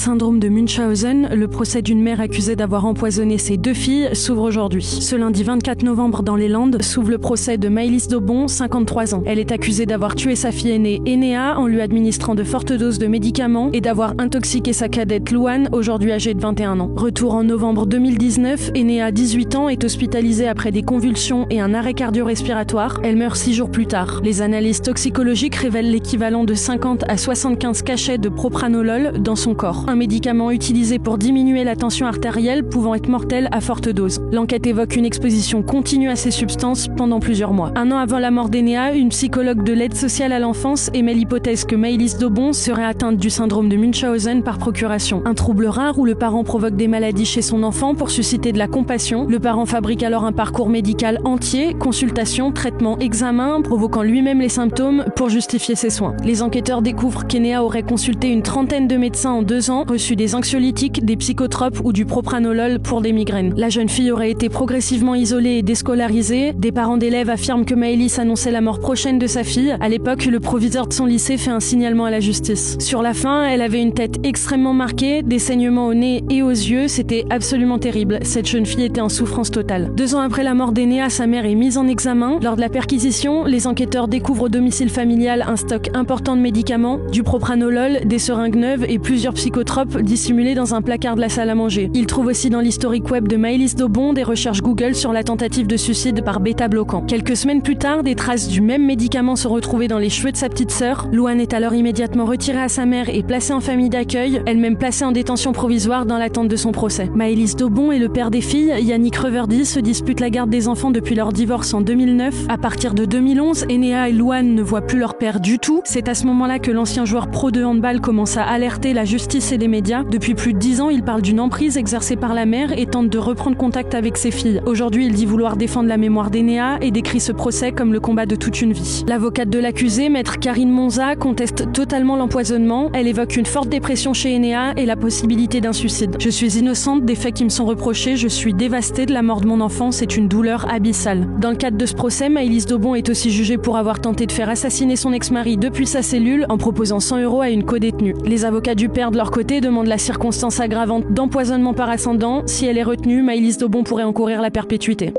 Syndrome de Munchausen, le procès d'une mère accusée d'avoir empoisonné ses 2 filles s'ouvre aujourd'hui. Ce lundi 24 novembre dans les Landes s'ouvre le procès de Maëlys Daubon, 53 ans. Elle est accusée d'avoir tué sa fille aînée Enea en lui administrant de fortes doses de médicaments et d'avoir intoxiqué sa cadette Louane, aujourd'hui âgée de 21 ans. Retour en novembre 2019, Enea, 18 ans, est hospitalisée après des convulsions et un arrêt cardio-respiratoire. Elle meurt 6 jours plus tard. Les analyses toxicologiques révèlent l'équivalent de 50 à 75 cachets de propranolol dans son corps. Un médicament utilisé pour diminuer la tension artérielle pouvant être mortel à forte dose. L'enquête évoque une exposition continue à ces substances pendant plusieurs mois. 1 an avant la mort d'Enea, une psychologue de l'aide sociale à l'enfance émet l'hypothèse que Maëlys Daubon serait atteinte du syndrome de Munchausen par procuration. Un trouble rare où le parent provoque des maladies chez son enfant pour susciter de la compassion. Le parent fabrique alors un parcours médical entier, consultation, traitement, examen, provoquant lui-même les symptômes pour justifier ses soins. Les enquêteurs découvrent qu'Enea aurait consulté une trentaine de médecins en 2 ans, reçu des anxiolytiques, des psychotropes ou du propranolol pour des migraines. La jeune fille aurait été progressivement isolée et déscolarisée. Des parents d'élèves affirment que Maëlys annonçait la mort prochaine de sa fille. À l'époque, le proviseur de son lycée fait un signalement à la justice. Sur la fin, elle avait une tête extrêmement marquée, des saignements au nez et aux yeux. C'était absolument terrible. Cette jeune fille était en souffrance totale. 2 ans après la mort d'Enea, sa mère est mise en examen. Lors de la perquisition, les enquêteurs découvrent au domicile familial un stock important de médicaments, du propranolol, des seringues neuves et plusieurs psychotropes dissimulés dans un placard de la salle à manger. Ils trouvent aussi dans l'historique web de Maëlys Daubon des recherches Google sur la tentative de suicide par bêta-bloquant. Quelques semaines plus tard, des traces du même médicament sont retrouvées dans les cheveux de sa petite sœur. Louane est alors immédiatement retirée à sa mère et placée en famille d'accueil, elle-même placée en détention provisoire dans l'attente de son procès. Maëlys Daubon et le père des filles, Yannick Reverdy, se disputent la garde des enfants depuis leur divorce en 2009. À partir de 2011, Enea et Louane ne voient plus leur père du tout. C'est à ce moment-là que l'ancien joueur pro de handball commence à alerter la justice et les médias. Depuis plus de 10 ans, il parle d'une emprise exercée par la mère et tente de reprendre contact avec ses filles. Aujourd'hui, il dit vouloir défendre la mémoire d'Enea et décrit ce procès comme le combat de toute une vie. L'avocate de l'accusé, maître Karine Monza, conteste totalement l'empoisonnement. Elle évoque une forte dépression chez Enea et la possibilité d'un suicide. Je suis innocente des faits qui me sont reprochés, je suis dévastée de la mort de mon enfant, c'est une douleur abyssale. Dans le cadre de ce procès, Maëlys Daubon est aussi jugée pour avoir tenté de faire assassiner son ex-mari depuis sa cellule en proposant 100 € à une codétenue. Les avocats du père de leur côté demandent la circonstance aggravante d'empoisonnement par ascendant. Si elle est retenue, Maëlys Daubon pourrait encourir la perpétuité.